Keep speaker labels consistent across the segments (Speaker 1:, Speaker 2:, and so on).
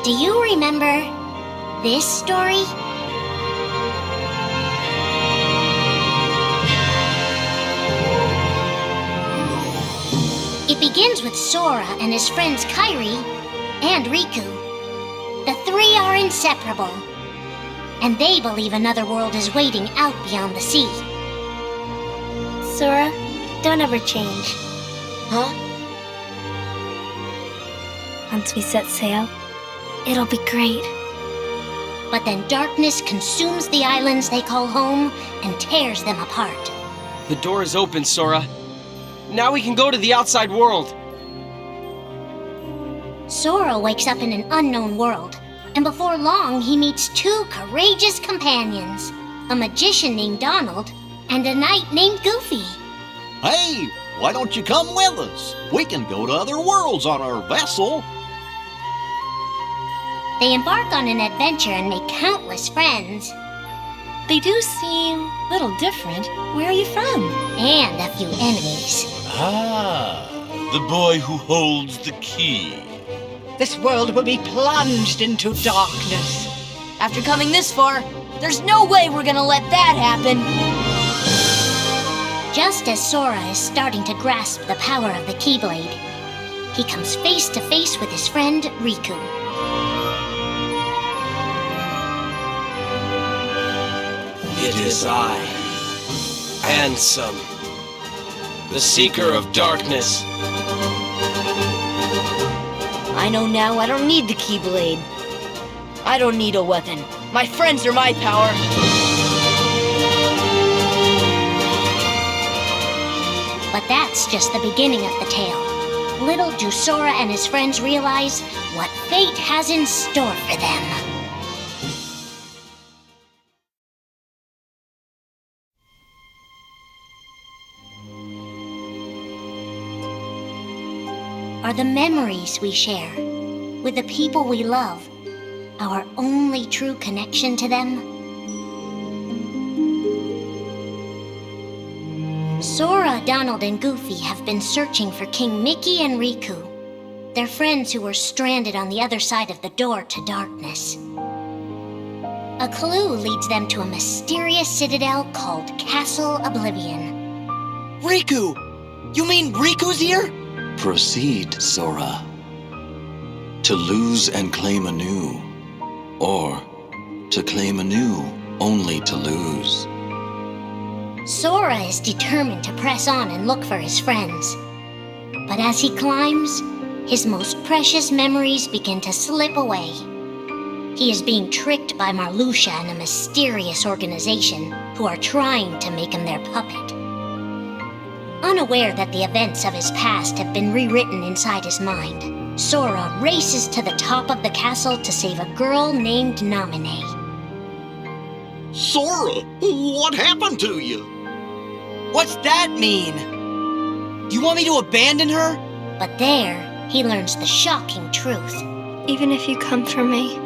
Speaker 1: Do you remember this story? It begins with Sora and his friends Kairi and Riku. The three are inseparable, and they believe another world is waiting out beyond the sea.
Speaker 2: Sora, don't ever change.
Speaker 3: Huh?
Speaker 2: Once we set sail, it'll be great.
Speaker 1: But then darkness consumes the islands they call home and tears them apart.
Speaker 4: The door is open, Sora. Now we can go to the outside world.
Speaker 1: Sora wakes up in an unknown world, and before long he meets two courageous companions, a magician named Donald and a knight named Goofy.
Speaker 5: Hey, why don't you come with us? We can go to other worlds on our vessel.
Speaker 1: They embark on an adventure and make countless friends.
Speaker 3: They do seem a little different. Where are you from?
Speaker 1: And a few enemies.
Speaker 6: Ah, the boy who holds the key.
Speaker 7: This world will be plunged into darkness.
Speaker 3: After coming this far, there's no way we're gonna let that happen.
Speaker 1: Just as Sora is starting to grasp the power of the Keyblade, he comes face to face with his friend Riku.
Speaker 4: It is I, Ansem, the Seeker of Darkness.
Speaker 3: I know now I don't need the Keyblade. I don't need a weapon. My friends are my power.
Speaker 1: But that's just the beginning of the tale. Little do Sora and his friends realize what fate has in store for them. Are the memories we share with the people we love our only true connection to them? Sora, Donald, and Goofy have been searching for King Mickey and Riku, their friends who were stranded on the other side of the door to darkness. A clue leads them to a mysterious citadel called Castle Oblivion.
Speaker 4: Riku! You mean Riku's here?
Speaker 8: Proceed, Sora. To lose and claim anew, or to claim anew only to lose.
Speaker 1: Sora is determined to press on and look for his friends. But as he climbs, his most precious memories begin to slip away. He is being tricked by Marluxia and a mysterious organization who are trying to make him their puppet. Unaware that the events of his past have been rewritten inside his mind, Sora races to the top of the castle to save a girl named Naminé.
Speaker 5: Sora, what happened to you?
Speaker 4: What's that mean? You want me to abandon her?
Speaker 1: But there, he learns the shocking truth.
Speaker 2: Even if you come for me,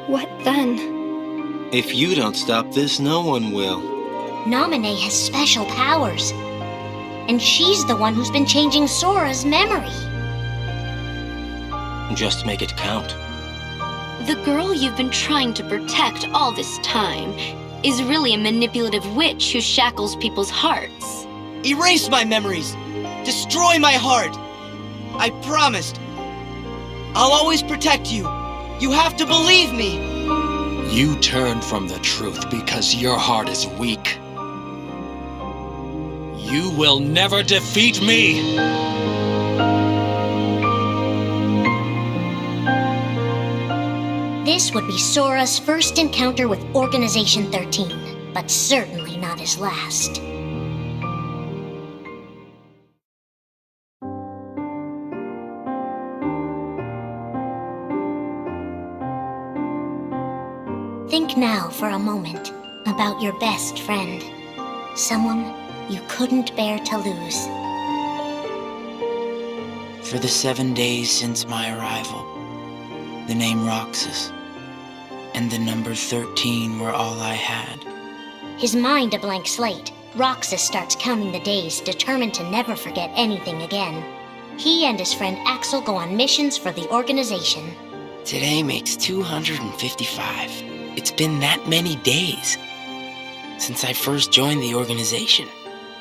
Speaker 2: what then?
Speaker 9: If you don't stop this, no one will.
Speaker 1: Naminé has special powers, and she's the one who's been changing Sora's memory.
Speaker 9: Just make it count.
Speaker 10: The girl you've been trying to protect all this time is really a manipulative witch who shackles people's hearts.
Speaker 4: Erase my memories! Destroy my heart! I promised! I'll always protect you! You have to believe me!
Speaker 8: You turn from the truth because your heart is weak. You will never defeat me!
Speaker 1: This would be Sora's first encounter with Organization 13, but certainly not his last. Think now for a moment about your best friend, someone you couldn't bear to lose.
Speaker 11: For the 7 days since my arrival, the name Roxas and the number 13 were all I had.
Speaker 1: His mind a blank slate, Roxas starts counting the days, determined to never forget anything again. he and his friend Axel go on missions for the organization.
Speaker 11: Today makes 255. It's been that many days since I first joined the organization.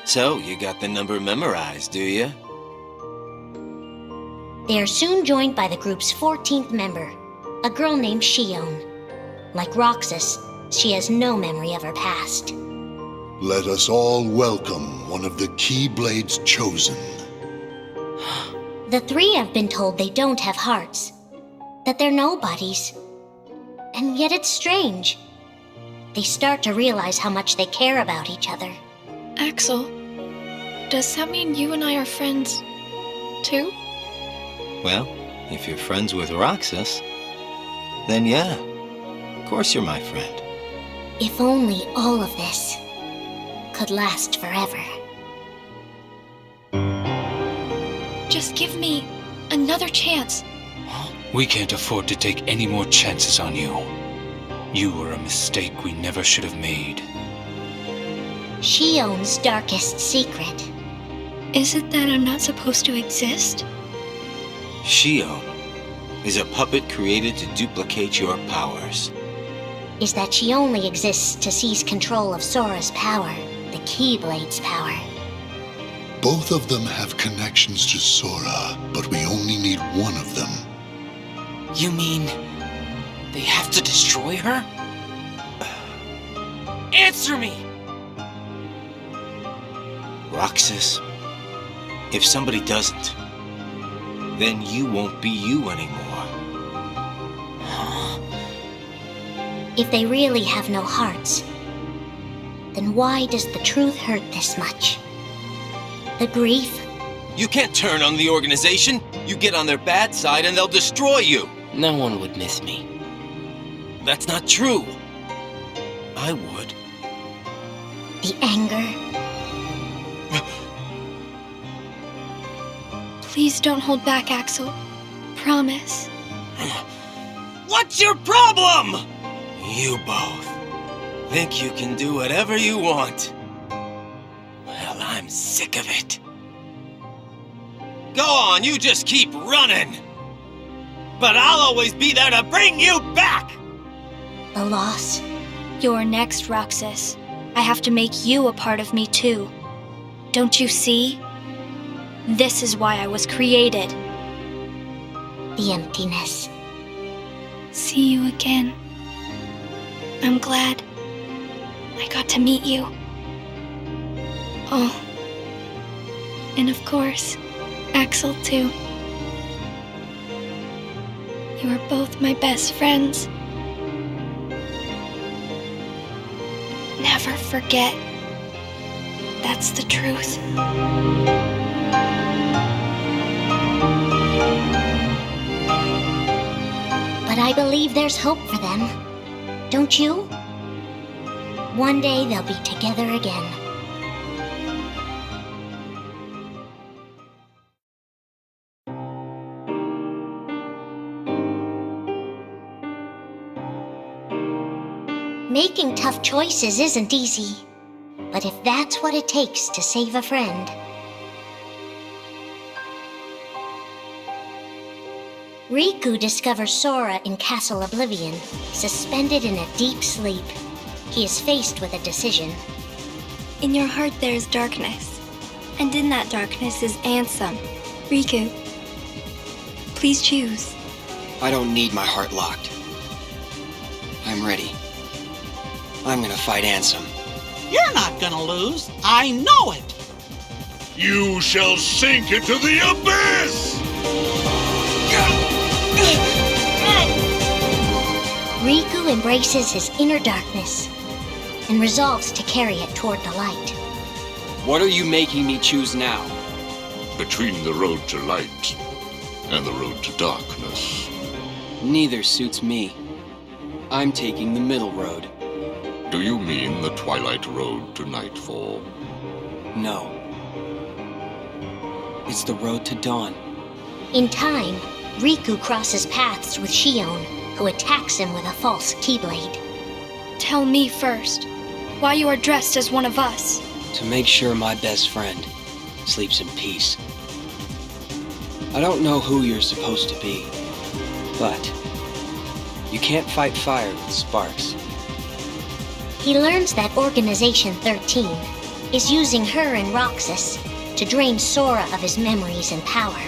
Speaker 9: So, you got the number memorized, do you?
Speaker 1: They are soon joined by the group's 14th member, a girl named Shion. Like Roxas, she has no memory of her past.
Speaker 12: Let us all welcome one of the Keyblades chosen.
Speaker 1: The three have been told they don't have hearts, that they're nobodies. And yet it's strange. They start to realize how much they care about each other.
Speaker 2: Axel, does that mean you and I are friends, too?
Speaker 9: Well, if you're friends with Roxas, then yeah, of course you're my friend.
Speaker 1: If only all of this could last forever.
Speaker 2: Just give me another chance.
Speaker 8: We can't afford to take any more chances on you. You were a mistake we never should have made.
Speaker 1: Shion's darkest secret.
Speaker 2: Is it that I'm not supposed to exist?
Speaker 9: Shion is a puppet created to duplicate your powers.
Speaker 1: Is that she only exists to seize control of Sora's power, the Keyblade's power.
Speaker 12: Both of them have connections to Sora, but we only need one of them.
Speaker 11: You mean they have to destroy her? Answer me!
Speaker 9: Roxas, if somebody doesn't, then you won't be you anymore.
Speaker 1: If they really have no hearts, then why does the truth hurt this much? The grief?
Speaker 9: You can't turn on the organization. You get on their bad side and they'll destroy you.
Speaker 11: No one would miss me.
Speaker 9: That's not true. I would.
Speaker 1: The anger?
Speaker 2: Please don't hold back, Axel. Promise.
Speaker 9: What's your problem? You both think you can do whatever you want. Well, I'm sick of it. Go on, you just keep running. But I'll always be there to bring you back!
Speaker 1: The loss?
Speaker 2: You're next, Roxas. I have to make you a part of me, too. Don't you see? This is why I was created.
Speaker 1: The emptiness.
Speaker 2: See you again. I'm glad I got to meet you. Oh, and of course, Axel, too. You are both my best friends. Never forget. That's the truth.
Speaker 1: But I believe there's hope for them. Don't you? One day they'll be together again. Making tough choices isn't easy, but if that's what it takes to save a friend. Riku discovers Sora in Castle Oblivion, suspended in a deep sleep. He is faced with a decision.
Speaker 2: In your heart there is darkness, and in that darkness is Ansem. Riku, please choose.
Speaker 13: I don't need my heart locked. I'm ready. I'm gonna fight Ansem.
Speaker 4: You're not gonna lose. I know it.
Speaker 12: You shall sink into the abyss!
Speaker 1: Riku embraces his inner darkness and resolves to carry it toward the light.
Speaker 13: What are you making me choose now?
Speaker 12: Between the road to light and the road to darkness.
Speaker 13: Neither suits me. I'm taking the middle road.
Speaker 12: Do you mean the Twilight Road to Nightfall?
Speaker 13: No. It's the road to dawn.
Speaker 1: In time, Riku crosses paths with Shion, who attacks him with a false Keyblade.
Speaker 2: Tell me first, why you are dressed as one of us.
Speaker 13: To make sure my best friend sleeps in peace. I don't know who you're supposed to be, but you can't fight fire with sparks.
Speaker 1: He learns that Organization 13 is using her and Roxas to drain Sora of his memories and power.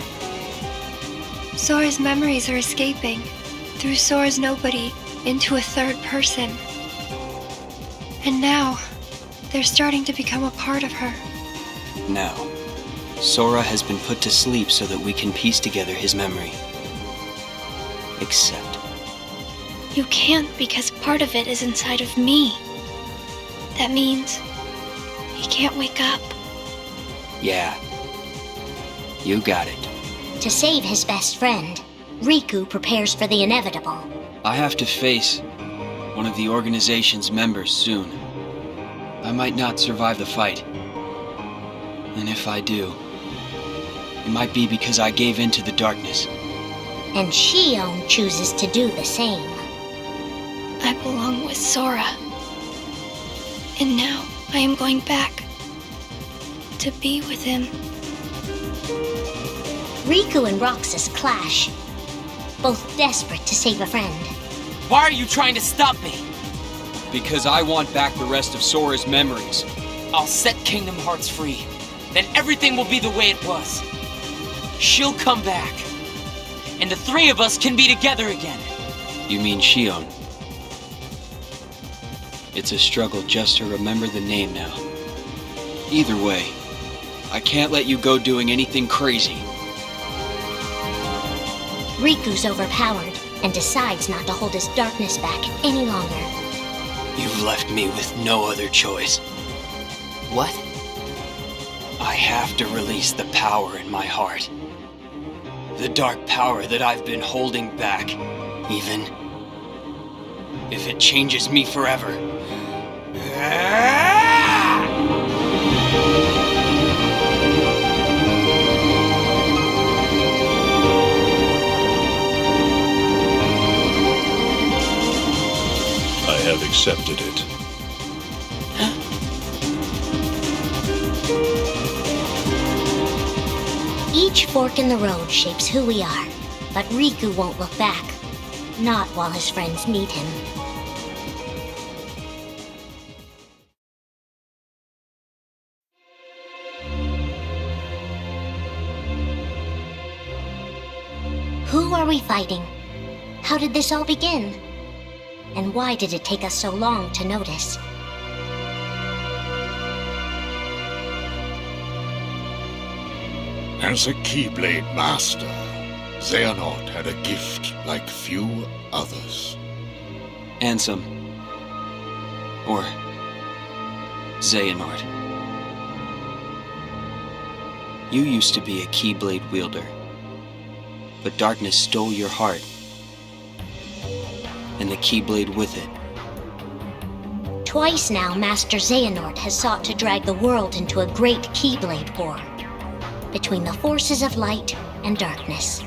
Speaker 2: Sora's memories are escaping through Sora's nobody into a third person. And now, they're starting to become a part of her.
Speaker 13: Now, Sora has been put to sleep so that we can piece together his memory. Except...
Speaker 2: You can't because part of it is inside of me. That means he can't wake up.
Speaker 13: Yeah. You got it.
Speaker 1: To save his best friend, Riku prepares for the inevitable.
Speaker 13: I have to face one of the organization's members soon. I might not survive the fight. And if I do, it might be because I gave in to the darkness.
Speaker 1: And Shion chooses to do the same.
Speaker 2: I belong with Sora. And now I am going back to be with him.
Speaker 1: Riku and Roxas clash, both desperate to save a friend.
Speaker 14: Why are you trying to stop me?
Speaker 13: Because I want back the rest of Sora's memories.
Speaker 14: I'll set Kingdom Hearts free. Then everything will be the way it was. She'll come back. And the three of us can be together again.
Speaker 13: You mean Shion? It's a struggle just to remember the name now. Either way, I can't let you go doing anything crazy.
Speaker 1: Riku's overpowered and decides not to hold his darkness back any longer.
Speaker 13: You've left me with no other choice.
Speaker 14: What?
Speaker 13: I have to release the power in my heart. The dark power that I've been holding back, even if it changes me forever.
Speaker 12: I have accepted it.
Speaker 1: Each fork in the road shapes who we are, but Riku won't look back. Not while his friends need him. Who are we fighting? How did this all begin? And why did it take us so long to notice?
Speaker 12: As a Keyblade master, Xehanort had a gift like few others.
Speaker 13: Ansem. Or Xehanort. You used to be a Keyblade wielder, but darkness stole your heart, and the Keyblade with it.
Speaker 1: Twice now, Master Xehanort has sought to drag the world into a great Keyblade war between the forces of light and darkness.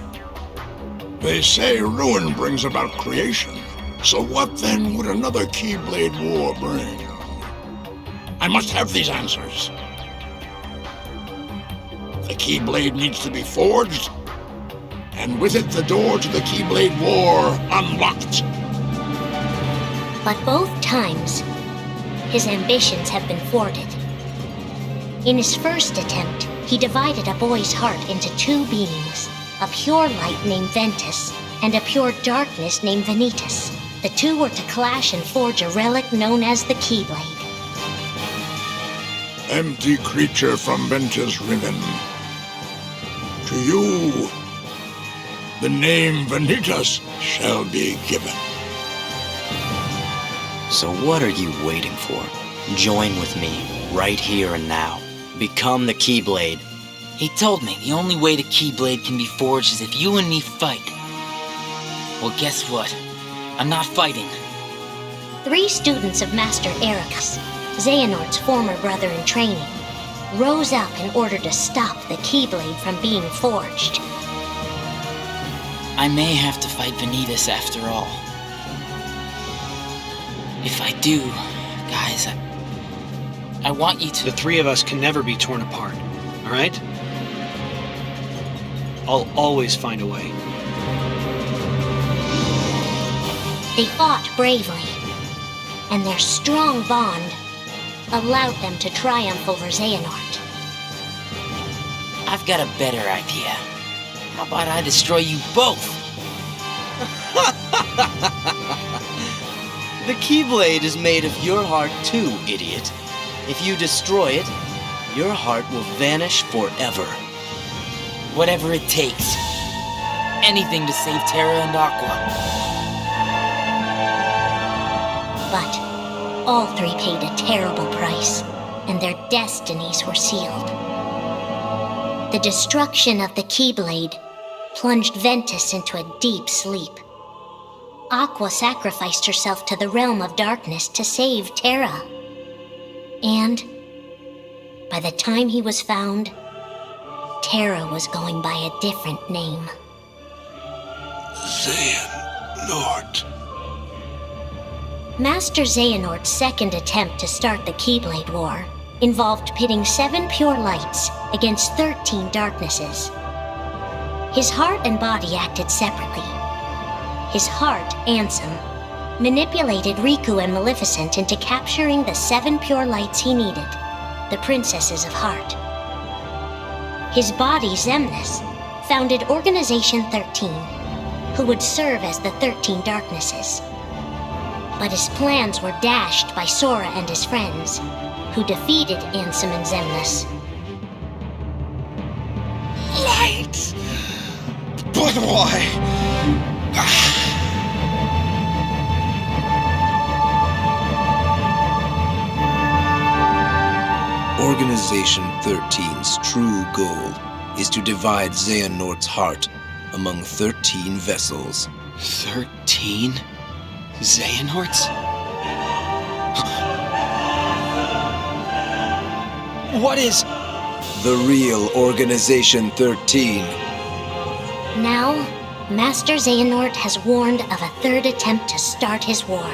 Speaker 12: They say ruin brings about creation. So what then would another Keyblade war bring? I must have these answers. The Keyblade needs to be forged, and with it the door to the Keyblade war unlocked.
Speaker 1: But both times, his ambitions have been thwarted. In his first attempt, he divided a boy's heart into two beings, a pure light named Ventus and a pure darkness named Vanitas. The two were to clash and forge a relic known as the Keyblade.
Speaker 12: Empty creature from Ventus Riven. To you, the name Vanitas shall be given.
Speaker 15: So what are you waiting for? Join with me, right here and now. Become the Keyblade.
Speaker 11: He told me the only way the Keyblade can be forged is if you and me fight. Well, guess what? I'm not fighting.
Speaker 1: 3 students of Master Ericus, Xehanort's former brother in training, rose up in order to stop the Keyblade from being forged.
Speaker 11: I may have to fight Vanitas after all. If I do, guys, I want you to...
Speaker 4: The 3 of us can never be torn apart, all right?
Speaker 13: I'll always find a way.
Speaker 1: They fought bravely, and their strong bond allowed them to triumph over Xehanort.
Speaker 14: I've got a better idea. How about I destroy you both?
Speaker 4: The Keyblade is made of your heart too, idiot. If you destroy it, your heart will vanish forever.
Speaker 14: Whatever it takes. Anything to save Terra and Aqua.
Speaker 1: But all three paid a terrible price, and their destinies were sealed. The destruction of the Keyblade plunged Ventus into a deep sleep. Aqua sacrificed herself to the realm of darkness to save Terra. And by the time he was found, Terra was going by a different name.
Speaker 12: Xehanort.
Speaker 1: Master Xehanort's second attempt to start the Keyblade War involved pitting 7 pure lights against 13 darknesses. His heart and body acted separately. His heart, Ansem, manipulated Riku and Maleficent into capturing the 7 pure lights he needed, the Princesses of Heart. His body, Xemnas, founded Organization 13, who would serve as the 13 darknesses. But his plans were dashed by Sora and his friends, who defeated Ansem and Xemnas.
Speaker 12: Light! But why?
Speaker 16: Organization 13's true goal is to divide Xehanort's heart among 13 vessels.
Speaker 13: 13? Xehanorts? What is...
Speaker 16: The real Organization 13.
Speaker 1: Now, Master Xehanort has warned of a third attempt to start his war.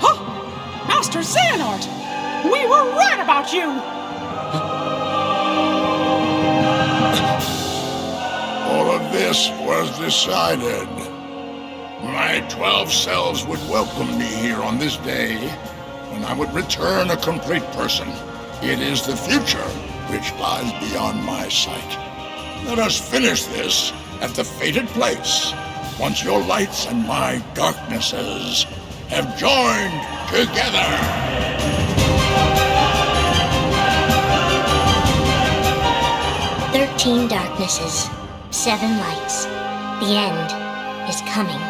Speaker 7: Huh? Master Xehanort! We were right about you!
Speaker 12: All of this was decided. My 12 selves would welcome me here on this day, when I would return a complete person. It is the future which lies beyond my sight. Let us finish this at the fated place, once your lights and my darknesses have joined together.
Speaker 1: 13 darknesses, 7 lights. The end is coming.